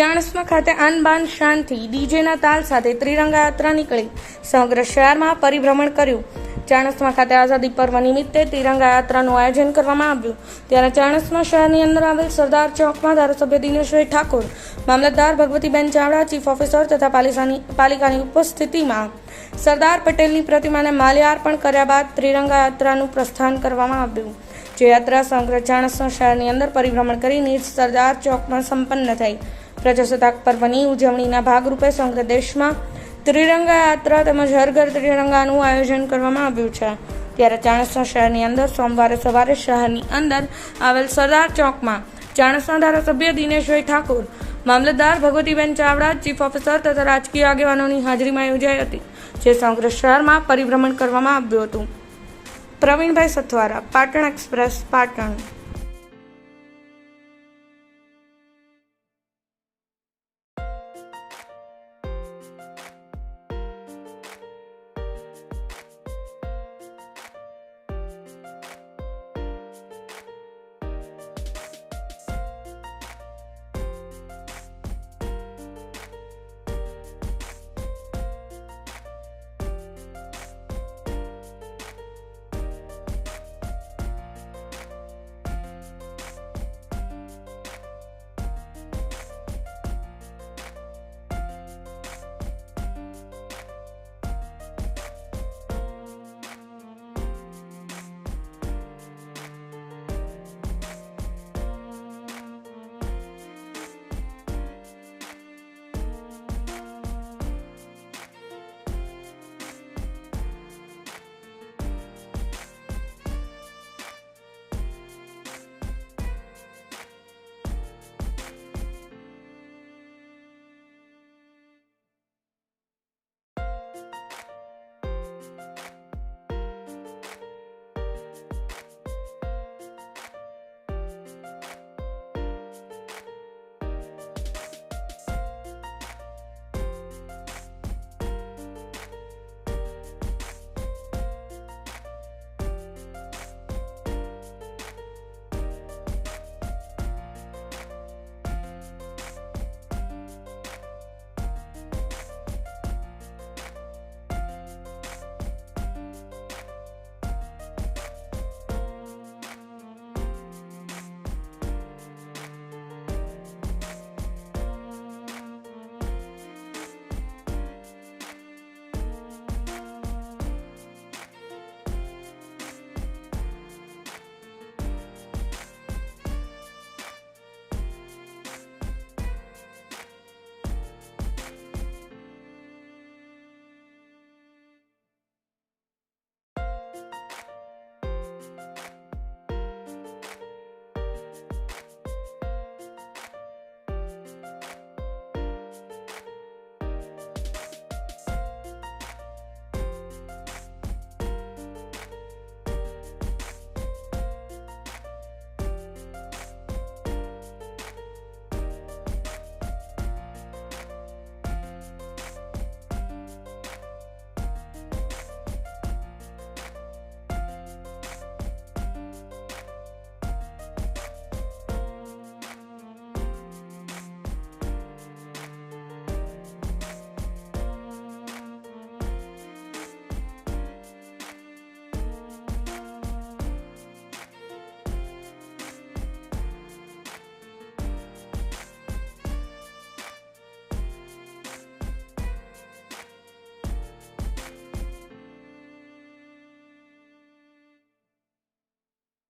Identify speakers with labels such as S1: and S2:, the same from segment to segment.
S1: ચાણસ્મા ખાતે આન બાન શાનથી ડીજેના તાલ સાથે ત્રિરંગા યાત્રા નીકળી સમગ્ર શહેરમાં પરિભ્રમણ કર્યું। ચાણસ્મા ખાતે આઝાદી પર્વ નિમિત્તે ત્રિરંગા યાત્રાનું આયોજન કરવામાં આવ્યું। ત્યારે ચાણસ્મા શહેરની અંદર આવેલ સરદાર ચોકમાં ધારાસભ્ય દિનેશભાઈ ઠાકોર, મામલતદાર ભગવતીબેન ચાવડા, ચીફ ઓફિસર તથા પાલિકાની ઉપસ્થિતિમાં સરદાર પટેલની પ્રતિમાને માલ્યાર્પણ કર્યા બાદ ત્રિરંગા યાત્રાનું પ્રસ્થાન કરવામાં આવ્યું। જે યાત્રા સમગ્ર ચાણસ્મા શહેરની અંદર પરિભ્રમણ કરી નીજ સરદાર ચોકમાં સંપન્ન થઈ। પ્રજાસત્તાક પર્વની ઉજવણીના ભાગરૂપે સમગ્ર દેશમાં ત્રિરંગા યાત્રા તેમજ હર ઘર ત્રિરંગાનું આયોજન કરવામાં આવ્યું છે। ત્યારે ચાણસ્મા શહેરની અંદર સોમવારે સવારે શહેરની અંદર આવેલ સરદાર ચોકમાં ચાણસ્મા ધારાસભ્ય દિનેશભાઈ ઠાકોર, મામલતદાર ભગવતીબેન ચાવડા, ચીફ ઓફિસર તથા રાજકીય આગેવાનોની હાજરીમાં યોજાઈ હતી, જે સમગ્ર શહેરમાં પરિભ્રમણ કરવામાં આવ્યું હતું। પ્રવીણભાઈ સથવારા, પાટણ એક્સપ્રેસ, પાટણ।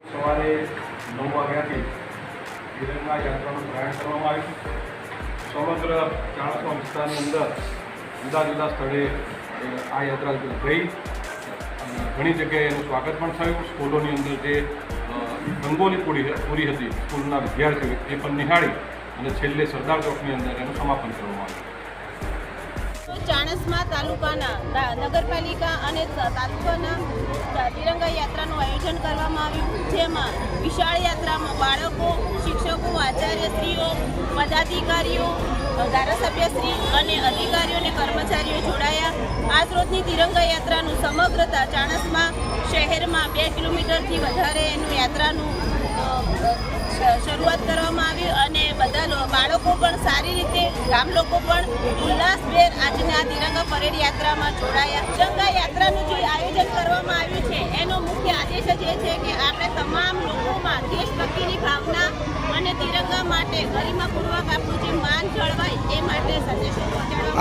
S2: સવારે 9 વાગ્યાથી ત્રિરંગા યાત્રાનું પ્રયાણ કરવામાં આવ્યું। સમગ્ર ચાણસ્મા વિસ્તારની અંદર જુદા જુદા સ્થળે આ યાત્રા ગઈ અને ઘણી જગ્યાએ એનું સ્વાગત પણ થયું। સ્કૂલોની અંદર જે રંગોલી પૂરી હતી સ્કૂલના વિદ્યાર્થીઓ એ પણ નિહાળી અને છેલ્લે સરદાર ચોકની અંદર એનું સમાપન કરવામાં આવ્યું।
S3: ચાણસ્મા તાલુકાના નગરપાલિકા અને તાલુકાના ત્રિરંગા યાત્રાનું આયોજન કરવામાં આવ્યું, જેમાં વિશાળ યાત્રામાં બાળકો, શિક્ષકો, આચાર્યશ્રીઓ, પદાધિકારીઓ, ધારાસભ્યશ્રી અને અધિકારીઓ અને કર્મચારીઓ જોડાયા। આજ રોજની ત્રિરંગા યાત્રાનું સમગ્ર ચાણસ્મા શહેરમાં 2 કિલોમીટરથી વધારે એનું યાત્રાનું શરૂઆત કરવામાં આવી અને બધા બાળકો પણ સારી રીતે ગામ લોકો પણ ઉલ્લાસભેર આજના આ તિરંગા પરેડ યાત્રામાં જોડાયા. તિરંગા યાત્રાનું જે આયોજન કરવામાં આવ્યું છે એનો મુખ્ય આદેશ જ એ છે કે આપણે તમામ લોકોમાં દેશભક્તિની ભાવના અને તિરંગા માટે ગરિમાપૂર્વક આપણું જે માન જળવાય એ માટે સંદેશો પહોંચાડવા